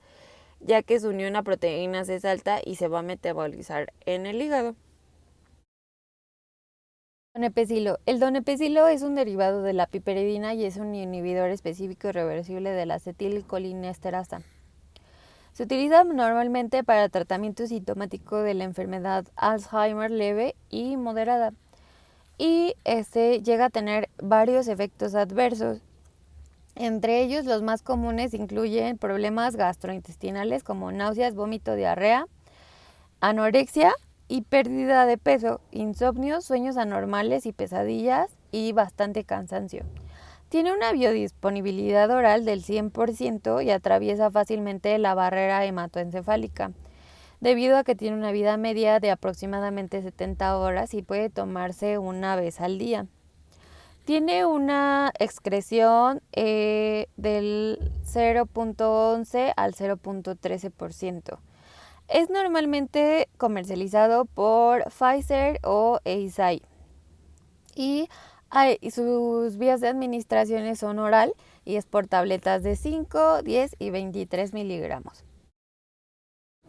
[SPEAKER 1] ya que su unión a proteínas es alta y se va a metabolizar en el hígado. Donepezilo. El donepezilo es un derivado de la piperidina y es un inhibidor específico y reversible de la acetilcolinesterasa. Se utiliza normalmente para tratamiento sintomático de la enfermedad Alzheimer leve y moderada y llega a tener varios efectos adversos. Entre ellos, los más comunes incluyen problemas gastrointestinales como náuseas, vómito, diarrea, anorexia y pérdida de peso, insomnio, sueños anormales y pesadillas y bastante cansancio. Tiene una biodisponibilidad oral del 100% y atraviesa fácilmente la barrera hematoencefálica, debido a que tiene una vida media de aproximadamente 70 horas y puede tomarse una vez al día. Tiene una excreción del 0.11 al 0.13%. Es normalmente comercializado por Pfizer o Eisai y sus vías de administración son oral y es por tabletas de 5, 10 y 23 miligramos.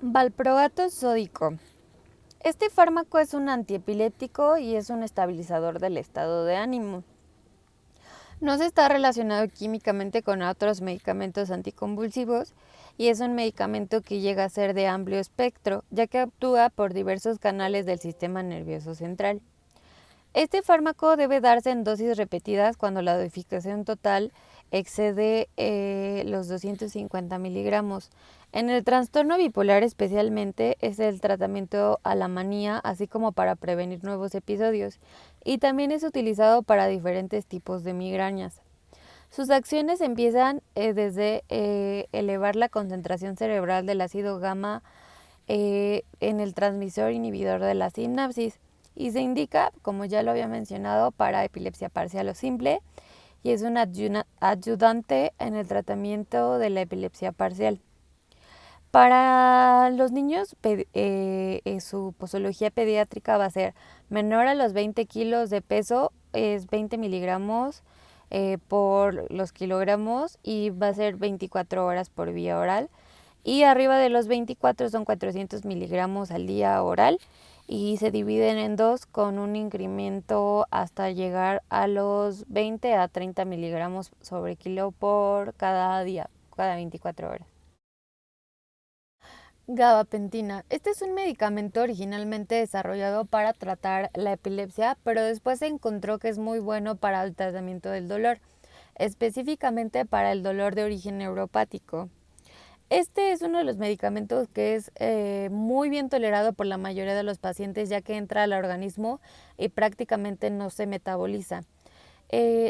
[SPEAKER 1] Valproato sódico. Este fármaco es un antiepiléptico y es un estabilizador del estado de ánimo. No se está relacionado químicamente con otros medicamentos anticonvulsivos y es un medicamento que llega a ser de amplio espectro, ya que actúa por diversos canales del sistema nervioso central. Este fármaco debe darse en dosis repetidas cuando la dosificación total excede los 250 miligramos. En el trastorno bipolar especialmente es el tratamiento a la manía, así como para prevenir nuevos episodios, y también es utilizado para diferentes tipos de migrañas. Sus acciones empiezan desde elevar la concentración cerebral del ácido gamma en el transmisor inhibidor de la sinapsis y se indica, como ya lo había mencionado, para epilepsia parcial o simple y es un ayudante en el tratamiento de la epilepsia parcial. Para los niños, su posología pediátrica va a ser menor a los 20 kilos de peso, es 20 miligramos por los kilogramos y va a ser 24 horas por vía oral. Y arriba de los 24 son 400 miligramos al día oral y se dividen en dos con un incremento hasta llegar a los 20 a 30 miligramos sobre kilo por cada día, cada 24 horas. Gabapentina. Este es un medicamento originalmente desarrollado para tratar la epilepsia, pero después se encontró que es muy bueno para el tratamiento del dolor, específicamente para el dolor de origen neuropático. Este es uno de los medicamentos que es muy bien tolerado por la mayoría de los pacientes ya que entra al organismo y prácticamente no se metaboliza.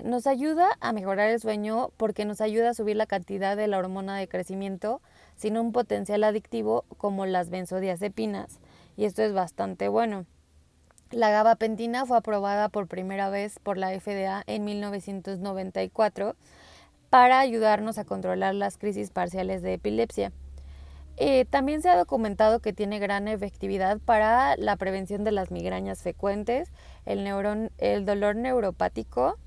[SPEAKER 1] Nos ayuda a mejorar el sueño porque nos ayuda a subir la cantidad de la hormona de crecimiento sin un potencial adictivo como las benzodiazepinas y esto es bastante bueno. La gabapentina fue aprobada por primera vez por la FDA en 1994 para ayudarnos a controlar las crisis parciales de epilepsia. También se ha documentado que tiene gran efectividad para la prevención de las migrañas frecuentes, el dolor neuropático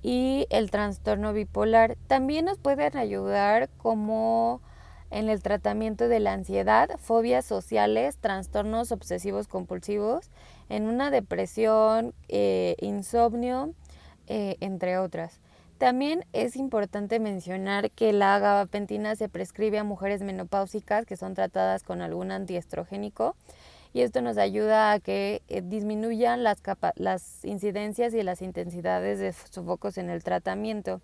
[SPEAKER 1] y el trastorno bipolar. También nos pueden ayudar como en el tratamiento de la ansiedad, fobias sociales, trastornos obsesivos compulsivos, en una depresión, insomnio, entre otras. También es importante mencionar que la gabapentina se prescribe a mujeres menopáusicas que son tratadas con algún antiestrogénico y esto nos ayuda a que disminuyan las incidencias y las intensidades de sofocos en el tratamiento.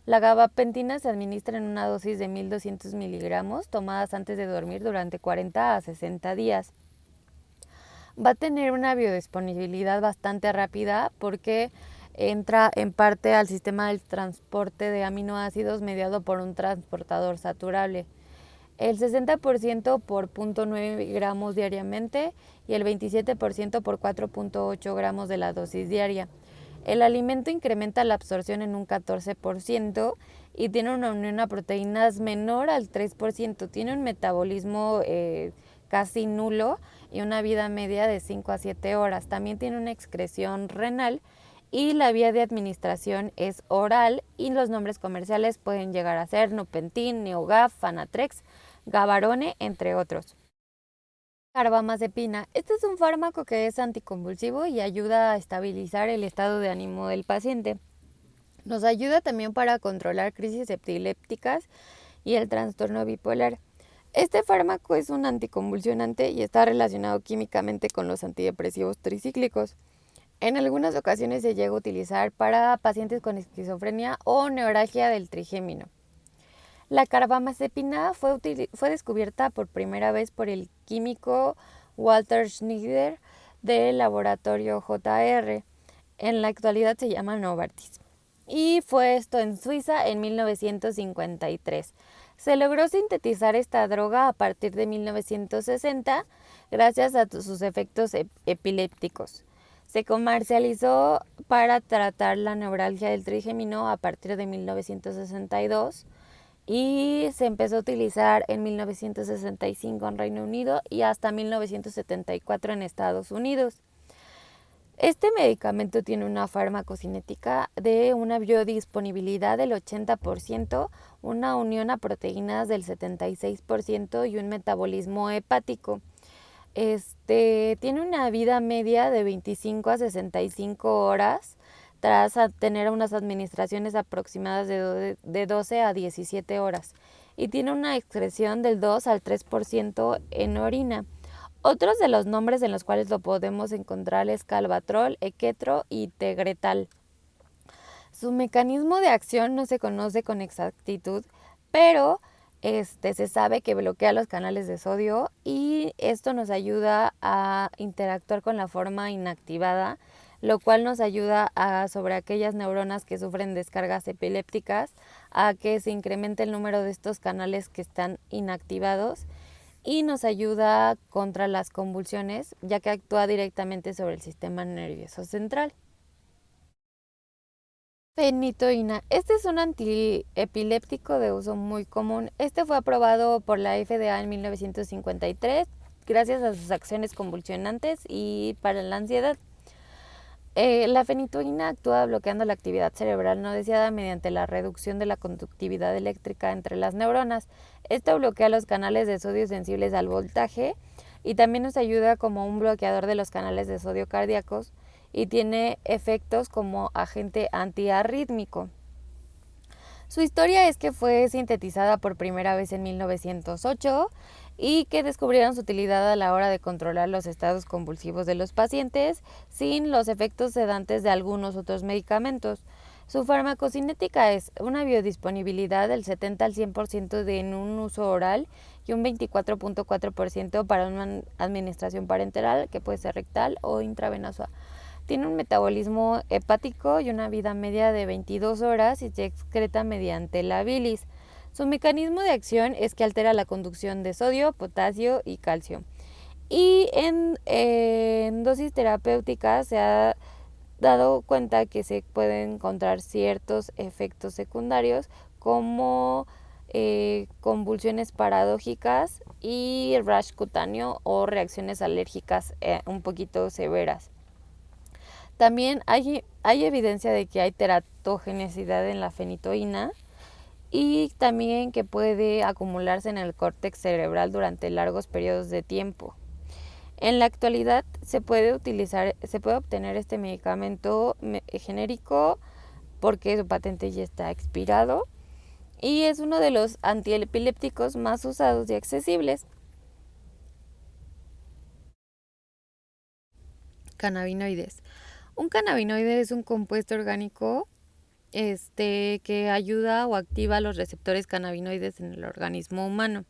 [SPEAKER 1] La gabapentina se administra en una dosis de 1200 miligramos tomadas antes de dormir durante 40 a 60 días. Va a tener una biodisponibilidad bastante rápida porque entra en parte al sistema del transporte de aminoácidos mediado por un transportador saturable. El 60% por 0.9 gramos diariamente y el 27% por 4.8 gramos de la dosis diaria. El alimento incrementa la absorción en un 14% y tiene una unión a proteínas menor al 3%. Tiene un metabolismo casi nulo y una vida media de 5 a 7 horas. También tiene una excreción renal y la vía de administración es oral y los nombres comerciales pueden llegar a ser Nupentin, Neogaf, Fanatrex, Gavarone, entre otros. Carbamazepina. Este es un fármaco que es anticonvulsivo y ayuda a estabilizar el estado de ánimo del paciente. Nos ayuda también para controlar crisis epilépticas y el trastorno bipolar. Este fármaco es un anticonvulsionante y está relacionado químicamente con los antidepresivos tricíclicos. En algunas ocasiones se llega a utilizar para pacientes con esquizofrenia o neuralgia del trigémino. La carbamazepina fue descubierta por primera vez por el químico Walter Schneider del laboratorio JR. En la actualidad se llama Novartis. Y fue esto en Suiza en 1953. Se logró sintetizar esta droga a partir de 1960 gracias a sus efectos epilépticos. Se comercializó para tratar la neuralgia del trigémino a partir de 1962 y se empezó a utilizar en 1965 en Reino Unido y hasta 1974 en Estados Unidos. Este medicamento tiene una farmacocinética de una biodisponibilidad del 80%, una unión a proteínas del 76% y un metabolismo hepático. Tiene una vida media de 25 a 65 horas tras tener unas administraciones aproximadas de 12 a 17 horas y tiene una excreción del 2 al 3% en orina. Otros de los nombres en los cuales lo podemos encontrar es Calvatrol, Equetro y Tegretal. Su mecanismo de acción no se conoce con exactitud, pero se sabe que bloquea los canales de sodio y esto nos ayuda a interactuar con la forma inactivada, lo cual nos ayuda sobre aquellas neuronas que sufren descargas epilépticas a que se incremente el número de estos canales que están inactivados y nos ayuda contra las convulsiones, ya que actúa directamente sobre el sistema nervioso central. Fenitoína. Este es un antiepiléptico de uso muy común. Este fue aprobado por la FDA en 1953 gracias a sus acciones convulsionantes y para la ansiedad. La fenitoína actúa bloqueando la actividad cerebral no deseada mediante la reducción de la conductividad eléctrica entre las neuronas. Esto bloquea los canales de sodio sensibles al voltaje y también nos ayuda como un bloqueador de los canales de sodio cardíacos y tiene efectos como agente antiarrítmico. Su historia es que fue sintetizada por primera vez en 1908 y que descubrieron su utilidad a la hora de controlar los estados convulsivos de los pacientes sin los efectos sedantes de algunos otros medicamentos. Su farmacocinética es una biodisponibilidad del 70 al 100% en un uso oral y un 24.4% para una administración parenteral, que puede ser rectal o intravenosa. Tiene un metabolismo hepático y una vida media de 22 horas y se excreta mediante la bilis. Su mecanismo de acción es que altera la conducción de sodio, potasio y calcio. Y en dosis terapéuticas se ha dado cuenta que se pueden encontrar ciertos efectos secundarios como convulsiones paradójicas y rash cutáneo o reacciones alérgicas un poquito severas. También hay evidencia de que hay teratogenicidad en la fenitoína y también que puede acumularse en el córtex cerebral durante largos periodos de tiempo. En la actualidad se puede obtener este medicamento genérico porque su patente ya está expirado y es uno de los antiepilépticos más usados y accesibles. Cannabinoides. Un cannabinoide es un compuesto orgánico que ayuda o activa los receptores cannabinoides en el organismo humano.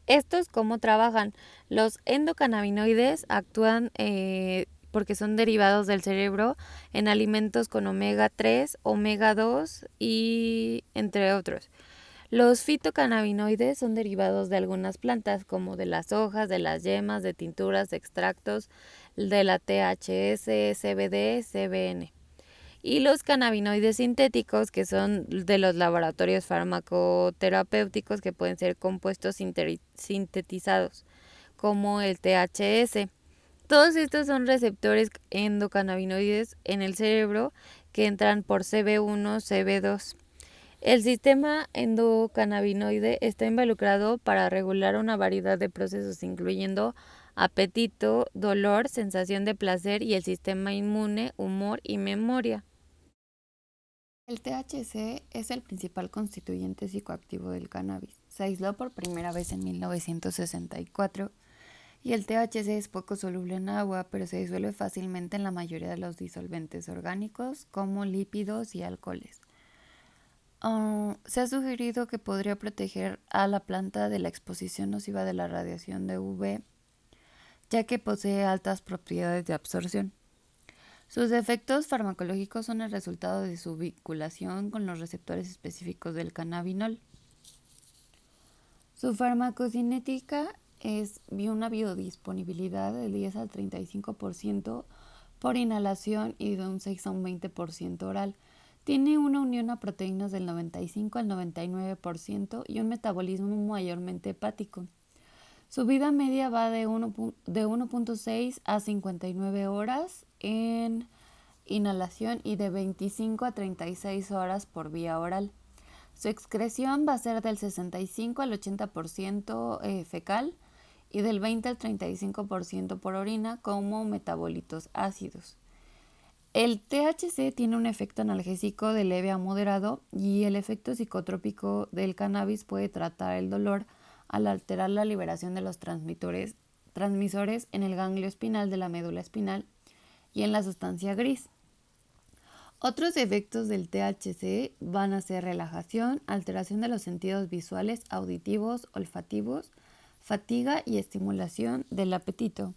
[SPEAKER 1] Estos, ¿cómo trabajan? Los endocannabinoides actúan porque son derivados del cerebro en alimentos con omega 3, omega 2 y entre otros. Los fitocannabinoides son derivados de algunas plantas, como de las hojas, de las yemas, de tinturas, de extractos, de la THC, CBD, CBN. Y los cannabinoides sintéticos, que son de los laboratorios farmacoterapéuticos, que pueden ser compuestos sintetizados, como el THS. Todos estos son receptores endocannabinoides en el cerebro que entran por CB1, CB2. El sistema endocannabinoide está involucrado para regular una variedad de procesos, incluyendo apetito, dolor, sensación de placer y el sistema inmune, humor y memoria. El THC es el principal constituyente psicoactivo del cannabis. Se aisló por primera vez en 1964 y el THC es poco soluble en agua, pero se disuelve fácilmente en la mayoría de los disolventes orgánicos como lípidos y alcoholes. Se ha sugerido que podría proteger a la planta de la exposición nociva de la radiación de UV, ya que posee altas propiedades de absorción. Sus efectos farmacológicos son el resultado de su vinculación con los receptores específicos del cannabinol. Su farmacocinética es una biodisponibilidad del 10 al 35% por inhalación y de un 6 a un 20% oral. Tiene una unión a proteínas del 95 al 99% y un metabolismo mayormente hepático. Su vida media va de 1.6 a 59 horas en inhalación y de 25 a 36 horas por vía oral. Su excreción va a ser del 65 al 80% fecal y del 20 al 35% por orina como metabolitos ácidos. El THC tiene un efecto analgésico de leve a moderado y el efecto psicotrópico del cannabis puede tratar el dolor al alterar la liberación de los transmisores en el ganglio espinal de la médula espinal y en la sustancia gris. Otros efectos del THC van a ser relajación, alteración de los sentidos visuales, auditivos, olfativos, fatiga y estimulación del apetito.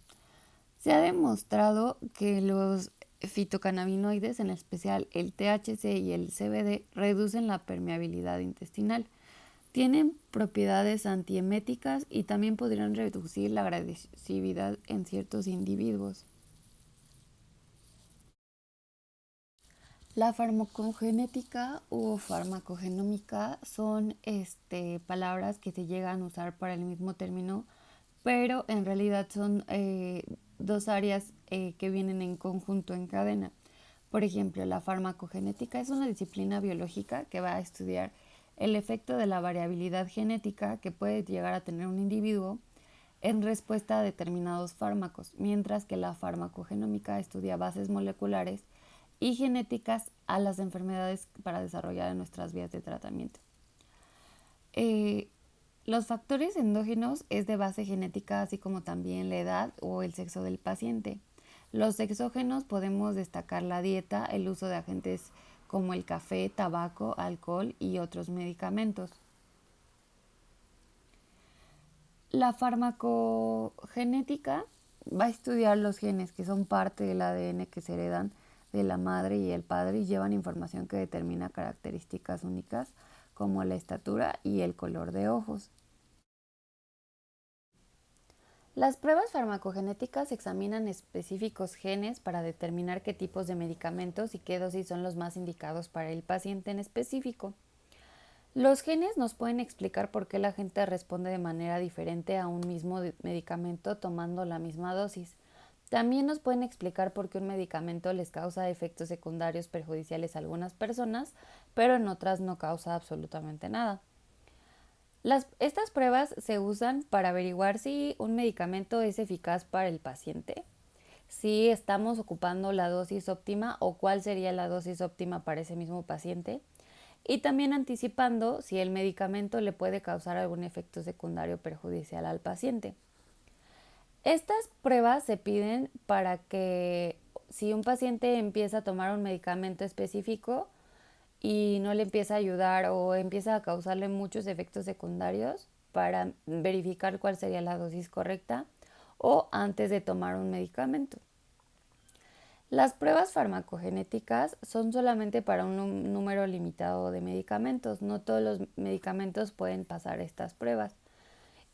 [SPEAKER 1] Se ha demostrado que los fitocannabinoides, en especial el THC y el CBD, reducen la permeabilidad intestinal. Tienen propiedades antieméticas y también podrían reducir la agresividad en ciertos individuos. La farmacogenética o farmacogenómica son palabras que se llegan a usar para el mismo término, pero en realidad son dos áreas que vienen en conjunto, en cadena. Por ejemplo, la farmacogenética es una disciplina biológica que va a estudiar el efecto de la variabilidad genética que puede llegar a tener un individuo en respuesta a determinados fármacos, mientras que la farmacogenómica estudia bases moleculares y genéticas a las enfermedades para desarrollar en nuestras vías de tratamiento. Los factores endógenos es de base genética, así como también la edad o el sexo del paciente. Los exógenos podemos destacar la dieta, el uso de agentes como el café, tabaco, alcohol y otros medicamentos. La farmacogenética va a estudiar los genes que son parte del ADN que se heredan de la madre y el padre y llevan información que determina características únicas como la estatura y el color de ojos. Las pruebas farmacogenéticas examinan específicos genes para determinar qué tipos de medicamentos y qué dosis son los más indicados para el paciente en específico. Los genes nos pueden explicar por qué la gente responde de manera diferente a un mismo medicamento tomando la misma dosis. También nos pueden explicar por qué un medicamento les causa efectos secundarios perjudiciales a algunas personas, pero en otras no causa absolutamente nada. Estas pruebas se usan para averiguar si un medicamento es eficaz para el paciente, si estamos ocupando la dosis óptima o cuál sería la dosis óptima para ese mismo paciente, y también anticipando si el medicamento le puede causar algún efecto secundario perjudicial al paciente. Estas pruebas se piden para que si un paciente empieza a tomar un medicamento específico y no le empieza a ayudar o empieza a causarle muchos efectos secundarios, para verificar cuál sería la dosis correcta o antes de tomar un medicamento. Las pruebas farmacogenéticas son solamente para un número limitado de medicamentos. No todos los medicamentos pueden pasar estas pruebas.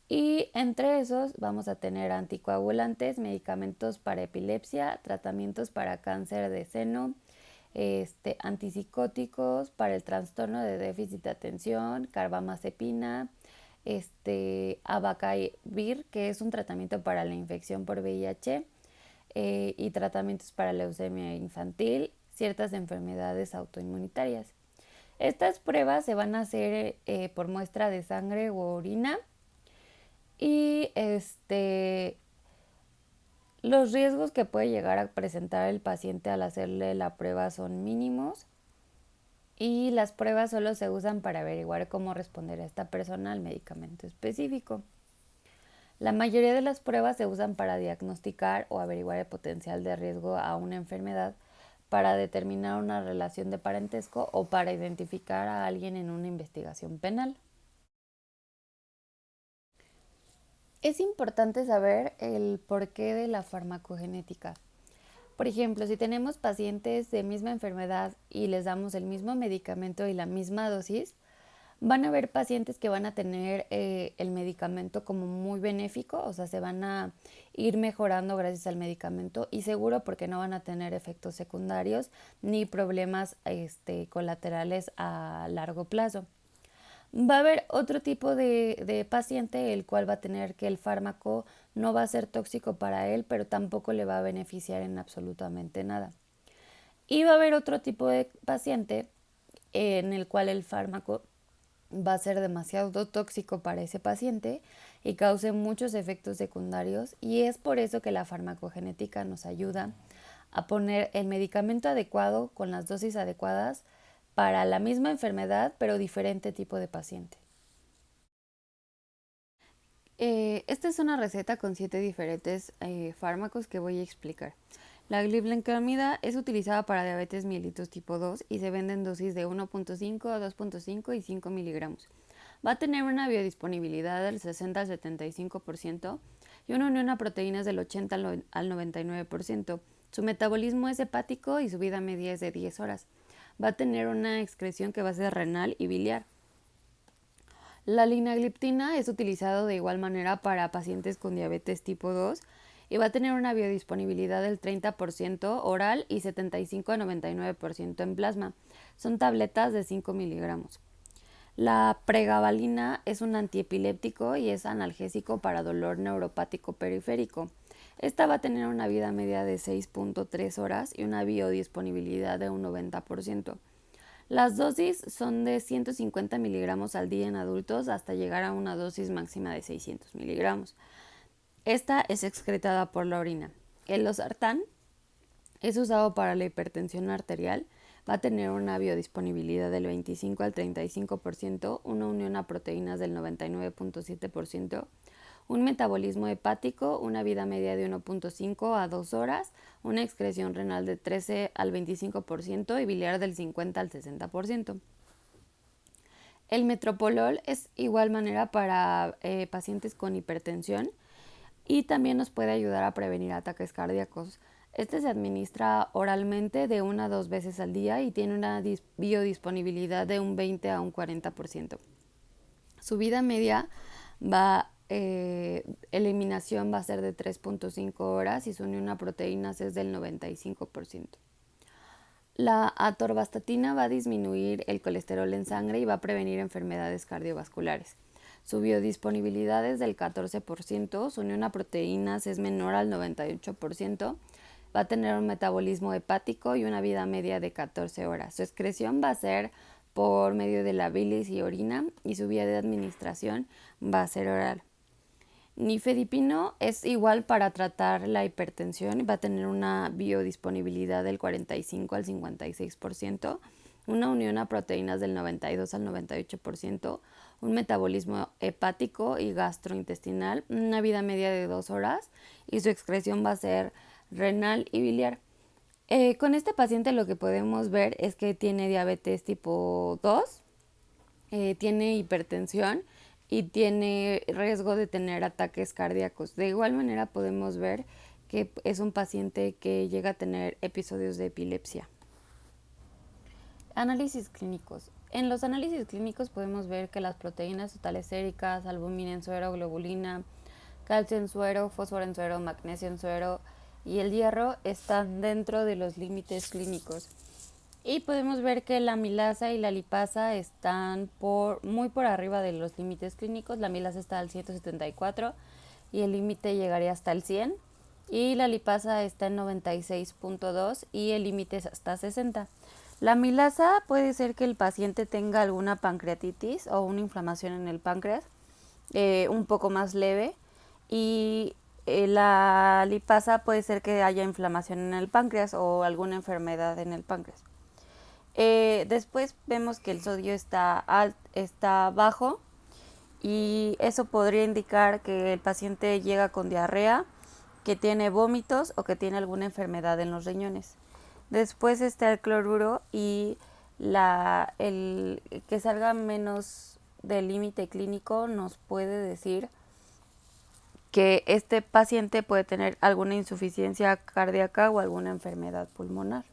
[SPEAKER 1] Y entre esos vamos a tener anticoagulantes, medicamentos para epilepsia, tratamientos para cáncer de seno, antipsicóticos para el trastorno de déficit de atención, carbamazepina, abacavir, que es un tratamiento para la infección por VIH, y tratamientos para leucemia infantil, ciertas enfermedades autoinmunitarias. Estas pruebas se van a hacer por muestra de sangre u orina y los riesgos que puede llegar a presentar el paciente al hacerle la prueba son mínimos y las pruebas solo se usan para averiguar cómo responderá esta persona al medicamento específico. La mayoría de las pruebas se usan para diagnosticar o averiguar el potencial de riesgo a una enfermedad, para determinar una relación de parentesco o para identificar a alguien en una investigación penal. Es importante saber el porqué de la farmacogenética. Por ejemplo, si tenemos pacientes de misma enfermedad y les damos el mismo medicamento y la misma dosis, Van a haber pacientes que van a tener el medicamento como muy benéfico, o sea, se van a ir mejorando gracias al medicamento y seguro porque no van a tener efectos secundarios ni problemas colaterales a largo plazo. Va a haber otro tipo de paciente el cual va a tener que el fármaco no va a ser tóxico para él, pero tampoco le va a beneficiar en absolutamente nada. Y va a haber otro tipo de paciente en el cual el fármaco va a ser demasiado tóxico para ese paciente y cause muchos efectos secundarios, y es por eso que la farmacogenética nos ayuda a poner el medicamento adecuado con las dosis adecuadas para la misma enfermedad pero diferente tipo de paciente. Esta es una receta con 7 diferentes fármacos que voy a explicar. La glibenclamida es utilizada para diabetes mellitus tipo 2 y se vende en dosis de 1.5 a 2.5 y 5 miligramos. Va a tener una biodisponibilidad del 60 al 75% y una unión a proteínas del 80 al 99%. Su metabolismo es hepático y su vida media es de 10 horas. Va a tener una excreción que va a ser renal y biliar. La linagliptina es utilizado de igual manera para pacientes con diabetes tipo 2 y va a tener una biodisponibilidad del 30% oral y 75 a 99% en plasma. Son tabletas de 5 miligramos. La pregabalina es un antiepiléptico y es analgésico para dolor neuropático periférico. Esta va a tener una vida media de 6.3 horas y una biodisponibilidad de un 90%. Las dosis son de 150 miligramos al día en adultos hasta llegar a una dosis máxima de 600 miligramos. Esta es excretada por la orina. El losartán es usado para la hipertensión arterial. Va a tener una biodisponibilidad del 25 al 35%, una unión a proteínas del 99.7%, un metabolismo hepático, una vida media de 1.5 a 2 horas, una excreción renal de 13 al 25% y biliar del 50 al 60%. El metoprolol es igual manera para pacientes con hipertensión y también nos puede ayudar a prevenir ataques cardíacos. Este se administra oralmente de 1 a 2 veces al día y tiene una biodisponibilidad de un 20 a un 40%. Su vida media eliminación va a ser de 3.5 horas y su unión a proteínas es del 95%. La atorvastatina va a disminuir el colesterol en sangre y va a prevenir enfermedades cardiovasculares. Su biodisponibilidad es del 14%, su unión a proteínas es menor al 98%, va a tener un metabolismo hepático y una vida media de 14 horas. Su excreción va a ser por medio de la bilis y orina y su vía de administración va a ser oral. Nifedipino es igual para tratar la hipertensión, va a tener una biodisponibilidad del 45 al 56%, una unión a proteínas del 92 al 98%, un metabolismo hepático y gastrointestinal, una vida media de 2 horas y su excreción va a ser renal y biliar. Con este paciente lo que podemos ver es que tiene diabetes tipo 2, tiene hipertensión y tiene riesgo de tener ataques cardíacos. De igual manera podemos ver que es un paciente que llega a tener episodios de epilepsia. Análisis clínicos. En los análisis clínicos podemos ver que las proteínas totales séricas, albúmina en suero, globulina, calcio en suero, fósforo en suero, magnesio en suero y el hierro están dentro de los límites clínicos. Y podemos ver que la amilasa y la lipasa están muy por arriba de los límites clínicos. La amilasa está al 174 y el límite llegaría hasta el 100. Y la lipasa está en 96.2 y el límite es hasta 60. La amilasa puede ser que el paciente tenga alguna pancreatitis o una inflamación en el páncreas, un poco más leve. Y la lipasa puede ser que haya inflamación en el páncreas o alguna enfermedad en el páncreas. Después vemos que el sodio está bajo y eso podría indicar que el paciente llega con diarrea, que tiene vómitos o que tiene alguna enfermedad en los riñones. Después está el cloruro y el que salga menos del límite clínico nos puede decir que este paciente puede tener alguna insuficiencia cardíaca o alguna enfermedad pulmonar.